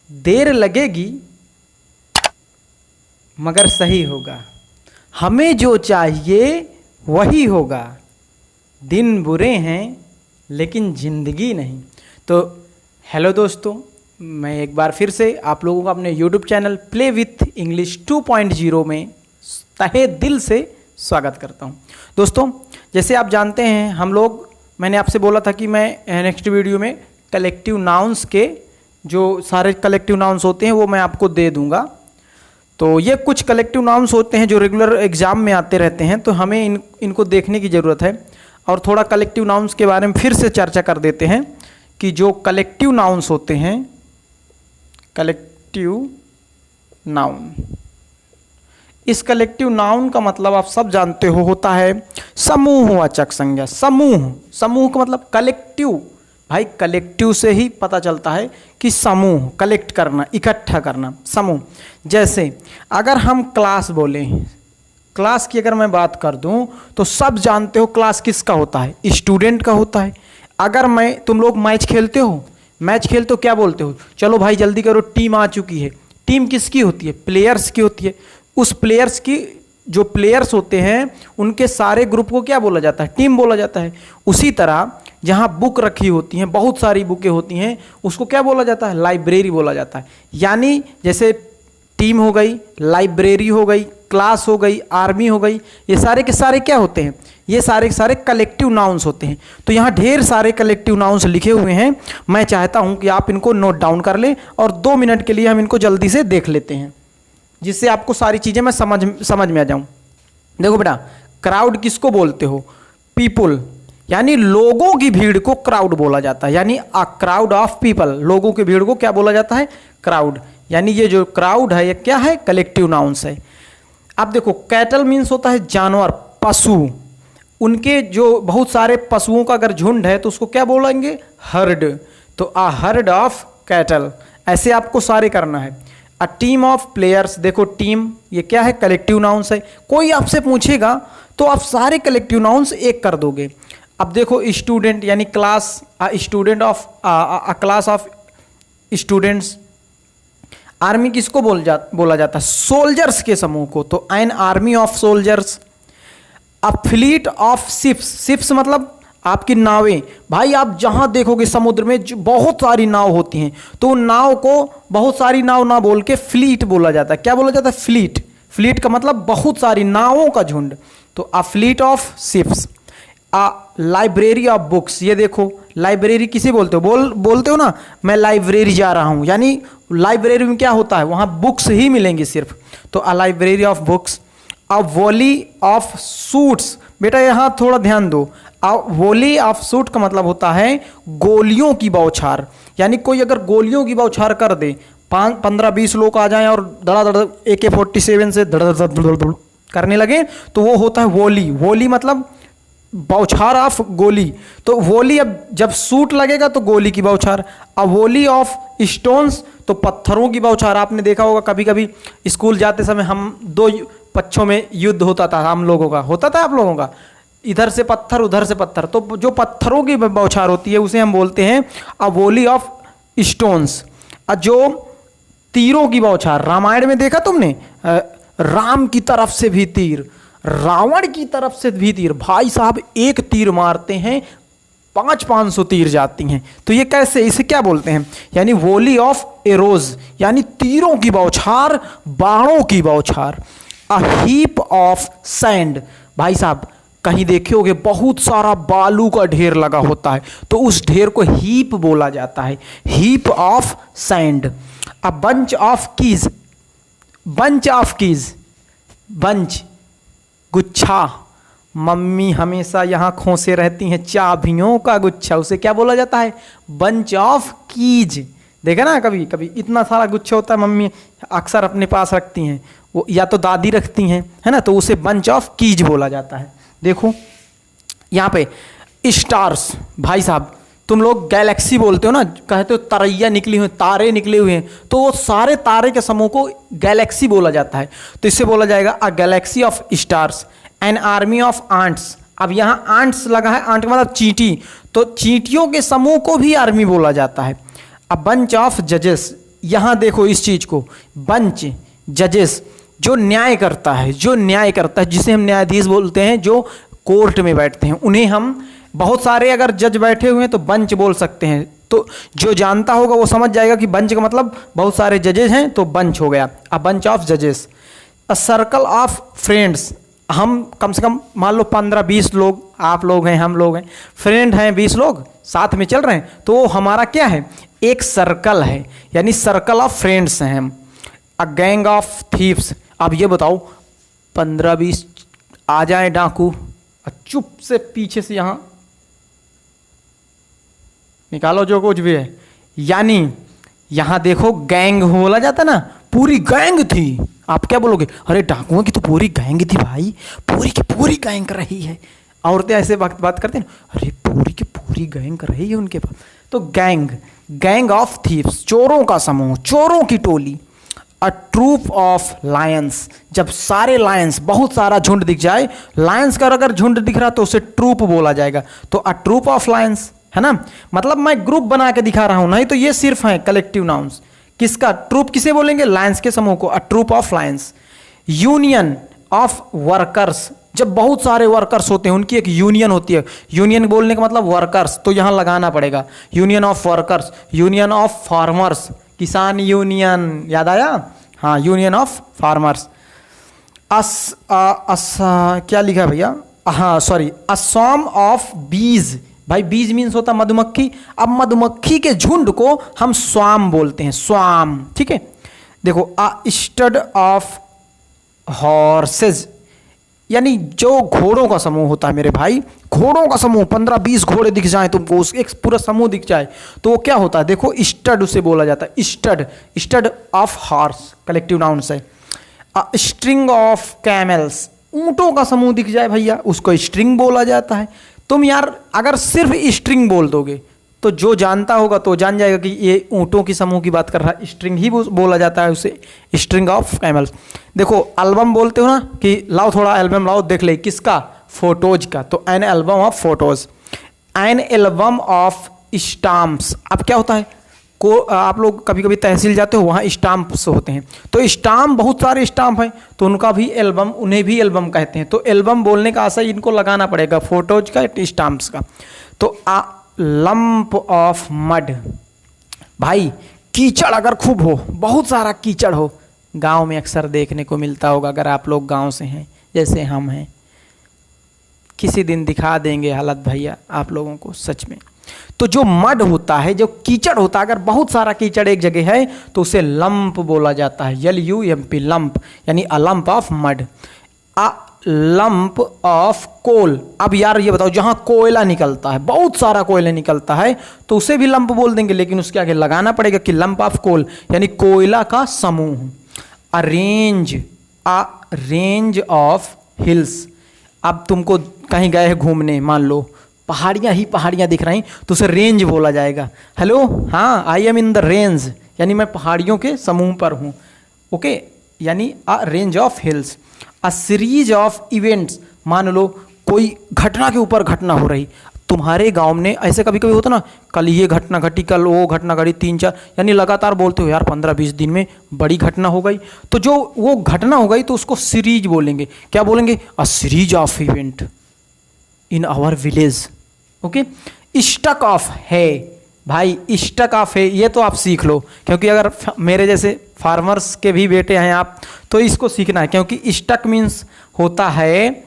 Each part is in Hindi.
देर लगेगी मगर सही होगा, हमें जो चाहिए वही होगा, दिन बुरे हैं लेकिन ज़िंदगी नहीं। तो हेलो दोस्तों, मैं एक बार फिर से आप लोगों का अपने YouTube channel play with English 2.0 में तहे दिल से स्वागत करता हूं। दोस्तों, जैसे आप जानते हैं मैंने आपसे बोला था कि मैं नेक्स्ट वीडियो में कलेक्टिव नाउन्स के जो सारे कलेक्टिव नाउन्स होते हैं वो मैं आपको दे दूंगा। तो ये कुछ कलेक्टिव नाउन्स होते हैं जो रेगुलर एग्जाम में आते रहते हैं, तो हमें इनको देखने की ज़रूरत है और थोड़ा कलेक्टिव नाउन्स के बारे में फिर से चर्चा कर देते हैं कि जो कलेक्टिव नाउन्स होते हैं, कलेक्टिव नाउन, इस कलेक्टिव नाउन का मतलब आप सब जानते हो होता है समूहवाचक संज्ञा। समूह का मतलब कलेक्टिव। भाई कलेक्टिव से ही पता चलता है कि समूह, कलेक्ट करना, इकट्ठा करना, समूह। जैसे अगर हम क्लास बोलें, क्लास की अगर मैं बात कर दूं तो सब जानते हो क्लास किसका होता है, स्टूडेंट का होता है। अगर तुम लोग मैच खेलते हो क्या बोलते हो, चलो भाई जल्दी करो टीम आ चुकी है। टीम किसकी होती है, प्लेयर्स की होती है। उस प्लेयर्स की जो प्लेयर्स होते हैं उनके सारे ग्रुप को क्या बोला जाता है, टीम बोला जाता है। उसी तरह जहाँ बुक रखी होती हैं, बहुत सारी बुकें होती हैं, उसको क्या बोला जाता है, लाइब्रेरी बोला जाता है। यानी जैसे टीम हो गई, लाइब्रेरी हो गई, क्लास हो गई, आर्मी हो गई, ये सारे के सारे क्या होते हैं, ये सारे के सारे कलेक्टिव नाउन्स होते हैं। तो यहाँ ढेर सारे कलेक्टिव नाउन्स लिखे हुए हैं। मैं चाहता हूँ कि आप इनको नोट डाउन कर लें और 2 मिनट के लिए हम इनको जल्दी से देख लेते हैं, जिससे आपको सारी चीज़ें मैं समझ में आ जाऊँ। देखो बेटा, क्राउड किसको बोलते हो, पीपुल, यानी लोगों की भीड़ को क्राउड बोला जाता है। यानी अ क्राउड ऑफ पीपल, लोगों की भीड़ को क्या बोला जाता है, क्राउड। यानी ये जो क्राउड है ये क्या है, कलेक्टिव नाउन्स है। अब देखो, कैटल मीन्स होता है जानवर, पशु। उनके जो बहुत सारे पशुओं का अगर झुंड है तो उसको क्या बोलेंगे, हर्ड। तो अ हर्ड ऑफ कैटल, ऐसे आपको सारे करना है। अ टीम ऑफ प्लेयर्स, देखो टीम ये क्या है, कलेक्टिव नाउन्स है। कोई आपसे पूछेगा तो आप सारे कलेक्टिव नाउन्स एक कर दोगे। अब देखो स्टूडेंट यानी class, student of a class of students. Army किसको बोला जाता है, सोल्जर्स के समूह को, तो N army of soldiers. A fleet of ships मतलब आपकी नावें। भाई आप जहां देखोगे समुद्र में बहुत सारी नाव होती हैं, तो नाव को बहुत सारी नाव ना बोल के फ्लीट बोला जाता है। क्या बोला जाता है, फ्लीट। फ्लीट का मतलब बहुत सारी नावों का झुंड। तो a fleet of ships. A library of books, ये देखो लाइब्रेरी किसे बोलते हो, बोलते हो ना, मैं लाइब्रेरी जा रहा हूं, यानी लाइब्रेरी में क्या होता है, वहां बुक्स ही मिलेंगी सिर्फ। तो a library of books. A volley of suits, बेटा यहां थोड़ा ध्यान दो। अ वॉली ऑफ सूट का मतलब होता है गोलियों की बौछार। यानी कोई अगर गोलियों की बौछार कर दे, 15-20 लोग आ जाएं और धड़ाधड़ AK-47 से धड़ करने लगे, तो वो होता है वॉली। वॉली मतलब बौछार ऑफ गोली। तो वॉली, अब जब सूट लगेगा तो गोली की बौछार। अ वॉली ऑफ स्टोन्स, तो पत्थरों की बौछार। आपने देखा होगा कभी कभी स्कूल जाते समय हम 2 पक्षों में युद्ध होता था, हम लोगों का होता था, आप लोगों का, इधर से पत्थर उधर से पत्थर। तो जो पत्थरों की बौछार होती है उसे हम बोलते हैं अ वॉली ऑफ स्टोन्स। जो तीरों की बौछार, रामायण में देखा तुमने, राम की तरफ से भी तीर, रावण की तरफ से भी तीर। भाई साहब एक तीर मारते हैं 500 तीर जाती हैं। तो ये कैसे, इसे क्या बोलते हैं, यानी वॉली ऑफ एरोज, यानी तीरों की बौछार, बाणों की बौछार। अ हीप ऑफ सैंड, भाई साहब कहीं देखे होगे बहुत सारा बालू का ढेर लगा होता है, तो उस ढेर को हीप बोला जाता है, heap of sand. A bunch of keys, bunch of keys, bunch गुच्छा, मम्मी हमेशा यहाँ खोसे रहती हैं चाबियों का गुच्छा, उसे क्या बोला जाता है, बंच ऑफ कीज। देखा ना, कभी कभी इतना सारा गुच्छा होता है, मम्मी अक्सर अपने पास रखती हैं, वो या तो दादी रखती हैं, है ना, तो उसे बंच ऑफ कीज बोला जाता है। देखो यहाँ पे स्टार्स, भाई साहब तुम लोग गैलेक्सी बोलते हो ना, कहते हो तरैया निकली हुई, तारे निकले हुए हैं, तो वो सारे तारे के समूह को गैलेक्सी बोला जाता है। तो इससे बोला जाएगा a galaxy of stars. An army of ants, अब यहाँ आंट्स लगा है, आंट मतलब चींटी, तो चींटियों के समूह को भी आर्मी बोला जाता है। अ बंच ऑफ जजेस, यहाँ देखो इस चीज को, बंच जजेस जो न्याय करता है, जो न्याय करता है, जिसे हम न्यायाधीश बोलते हैं, जो कोर्ट में बैठते हैं, उन्हें हम, बहुत सारे अगर जज बैठे हुए हैं तो बंच बोल सकते हैं। तो जो जानता होगा वो समझ जाएगा कि बंच का मतलब बहुत सारे जजेस हैं तो बंच हो गया, अ बंच ऑफ जजेस। अ सर्कल ऑफ फ्रेंड्स, हम कम से कम मान लो 15-20 लोग, आप लोग हैं, हम लोग हैं, फ्रेंड हैं 20 लोग साथ में चल रहे हैं, तो वो हमारा क्या है, एक सर्कल है, यानी सर्कल ऑफ फ्रेंड्स हैं हम। अ गैंग ऑफ थीव्स, अब ये बताओ 15-20 आ जाए डाकू, चुप से पीछे से यहाँ निकालो जो कुछ भी है, यानी यहाँ देखो गैंग बोला जाता ना, पूरी गैंग थी। आप क्या बोलोगे, अरे डाकुओं की तो पूरी गैंग थी भाई, पूरी की पूरी गैंग कर रही है। औरतें ऐसे बात करते हैं, अरे पूरी की पूरी गैंग कर रही है उनके पास। तो गैंग, गैंग ऑफ थीव्स, चोरों का समूह, चोरों की टोली। अ ट्रूप ऑफ लायंस, जब सारे लायंस, बहुत सारा झुंड दिख जाए, लायंस का अगर झुंड दिख रहा तो उसे ट्रूप बोला जाएगा। तो अ ट्रूप ऑफ लायंस है ना, मतलब मैं ग्रुप बना के दिखा रहा हूं, नहीं तो ये सिर्फ है कलेक्टिव नाउन्स। किसका ट्रूप, किसे बोलेंगे, लायंस के समूह को, a troop of lions. Union of workers, जब बहुत सारे वर्कर्स होते हैं उनकी एक यूनियन होती है। यूनियन बोलने का मतलब वर्कर्स, तो यहां लगाना पड़ेगा union of workers. Union of farmers, किसान यूनियन, याद आया, हाँ, यूनियन ऑफ फार्मर्स। क्या लिखा है भैया, हाँ सॉरी, अ स्वॉर्म ऑफ बीज, भाई बीज मीन्स होता मधुमक्खी, अब मधुमक्खी के झुंड को हम स्वाम बोलते हैं, स्वाम, ठीक है। देखो अ स्टड ऑफ हॉर्सेज, यानी जो घोड़ों का समूह होता है मेरे भाई, घोड़ों का समूह, 15-20 घोड़े दिख जाए तुमको, उस एक पूरा समूह दिख जाए तो वो क्या होता है, देखो स्टड उसे बोला जाता है, stud, stud of horse collective noun है। अ स्ट्रिंग ऑफ कैमल्स, ऊंटों का समूह दिख जाए भैया, उसको स्ट्रिंग बोला जाता है। तुम यार अगर सिर्फ स्ट्रिंग बोल दोगे तो जो जानता होगा तो जान जाएगा कि ये ऊंटों की समूह की बात कर रहा है, स्ट्रिंग ही बोला जाता है उसे, स्ट्रिंग ऑफ कैमल्स। देखो एल्बम बोलते हो ना कि लाओ थोड़ा एल्बम लाओ देख ले, किसका, फोटोज का, तो an album of photos. An album of stamps, अब क्या होता है को, आप लोग कभी कभी तहसील जाते हो, वहाँ स्टाम्प्स होते हैं, तो स्टाम्प, बहुत सारे स्टाम्प हैं तो उनका भी एल्बम, उन्हें भी एल्बम कहते हैं। तो एल्बम बोलने का आशा इनको लगाना पड़ेगा, फोटोज का, स्टाम्प्स का। तो आ लंप ऑफ मड, भाई कीचड़ अगर खूब हो, बहुत सारा कीचड़ हो, गांव में अक्सर देखने को मिलता होगा, अगर आप लोग गांव से हैं जैसे हम हैं, किसी दिन दिखा देंगे हालत भैया आप लोगों को सच में। तो जो मड होता है, जो कीचड़ होता है, अगर बहुत सारा कीचड़ एक जगह है तो उसे लंप बोला जाता है, LUMP, लंप, यानी a lump of mud. A lump of coal, अब यार ये बताओ जहां कोयला निकलता है, बहुत सारा कोयला निकलता है तो उसे भी लंप बोल देंगे, लेकिन उसके आगे लगाना पड़ेगा कि लंप ऑफ कोल, यानी कोयला का समूह। अ रेंज ऑफ हिल्स, अब तुमको कहीं गए घूमने, मान लो पहाड़ियाँ ही पहाड़ियाँ दिख रही तो उसे रेंज बोला जाएगा। हेलो, हाँ, I am in the range, यानी मैं पहाड़ियों के समूह पर हूँ, ओके, यानी अ range of hills. A series of events, मान लो कोई घटना के ऊपर घटना हो रही, तुम्हारे गांव में ऐसे कभी कभी होता ना, कल ये घटना घटी, कल वो घटना घटी, 3-4, यानी लगातार बोलते हो यार 15-20 दिन में बड़ी घटना हो गई, तो जो वो घटना हो गई तो उसको सीरीज बोलेंगे। क्या बोलेंगे, a series of event in our village, okay. Stuck of है, भाई स्टक ऑफ है ये तो आप सीख लो, क्योंकि अगर मेरे जैसे फार्मर्स के भी बेटे हैं आप तो इसको सीखना है, क्योंकि स्टक मीन्स होता है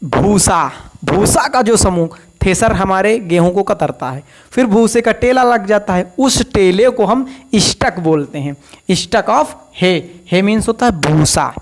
भूसा, भूसा का जो समूह, थ्रेसर हमारे गेहूं को कतरता है, फिर भूसे का टेला लग जाता है, उस टेले को हम स्टक बोलते हैं। स्टक ऑफ है मीन्स होता है भूसा।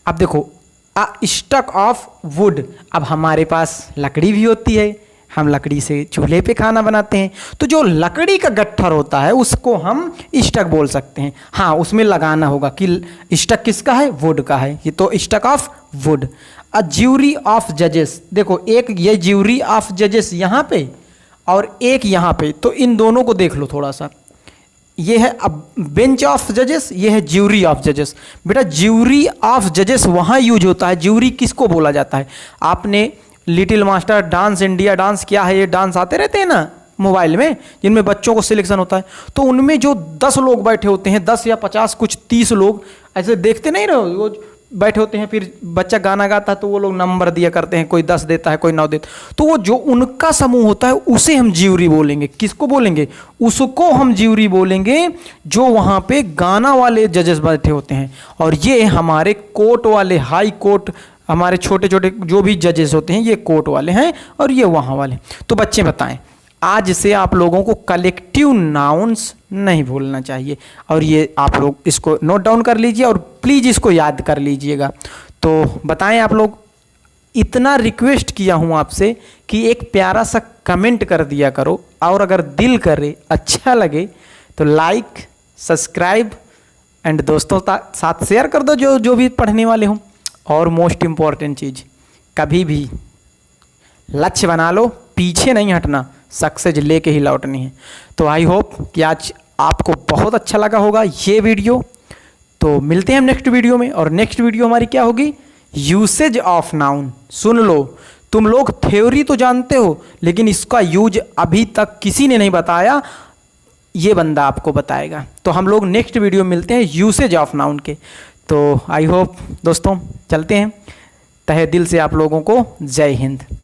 अब देखो अ स्टक ऑफ वुड, अब हमारे पास लकड़ी भी होती है, हम लकड़ी से चूल्हे पे खाना बनाते हैं, तो जो लकड़ी का गट्ठर होता है उसको हम स्टक बोल सकते हैं। हाँ, उसमें लगाना होगा कि स्टक किसका है, वुड का है, ये तो stuck of wood. A jury of जजेस, देखो एक ये ज्यूरी ऑफ जजेस यहाँ पे और एक यहाँ पे, तो इन दोनों को देख लो थोड़ा सा, ये है अब बेंच ऑफ जजेस, ये है ज्यूरी ऑफ जजेस। बेटा ज्यूरी ऑफ जजेस वहाँ यूज होता है, ज्यूरी किसको बोला जाता है, आपने little master, dance India dance, क्या है ये डांस आते रहते हैं ना, मोबाइल में, जिनमें बच्चों को सिलेक्शन होता है, तो उनमें जो 10 लोग बैठे होते हैं, 10 या 50, कुछ 30 लोग ऐसे देखते नहीं रहो, वो बैठे होते हैं, फिर बच्चा गाना गाता है तो वो लोग नंबर दिया करते हैं, कोई 10 देता है, कोई 9 देता है, तो वो जो उनका समूह होता है उसे हम ज्यूरी बोलेंगे। किसको बोलेंगे? उसको हम ज्यूरी बोलेंगे जो वहाँ पे गाना वाले जजेस बैठे होते हैं। और ये हमारे कोर्ट वाले, हाई कोर्ट, हमारे छोटे छोटे जो भी जजेस होते हैं ये कोर्ट वाले हैं और ये वहाँ वाले। तो बच्चे बताएं, आज से आप लोगों को कलेक्टिव नाउन्स नहीं भूलना चाहिए, और ये आप लोग इसको नोट डाउन कर लीजिए और प्लीज़ इसको याद कर लीजिएगा। तो बताएं आप लोग, इतना रिक्वेस्ट किया हूँ आपसे कि एक प्यारा सा कमेंट कर दिया करो, और अगर दिल करे, अच्छा लगे तो लाइक, सब्सक्राइब एंड दोस्तों साथ शेयर कर दो जो भी पढ़ने वाले हों। और मोस्ट इम्पॉर्टेंट चीज़, कभी भी लक्ष्य बना लो, पीछे नहीं हटना, सक्सेस लेके ही लौटनी है। तो आई होप कि आज आपको बहुत अच्छा लगा होगा ये वीडियो। तो मिलते हैं हम नेक्स्ट वीडियो में, और नेक्स्ट वीडियो हमारी क्या होगी? Usage of noun. सुन लो, तुम लोग थ्योरी तो जानते हो, लेकिन इसका यूज अभी तक किसी ने नहीं बताया, ये बंदा आपको बताएगा। तो हम लोग नेक्स्ट वीडियो मिलते हैं यूसेज ऑफ नाउन के। तो आई होप दोस्तों, चलते हैं। तहे दिल से आप लोगों को जय हिंद।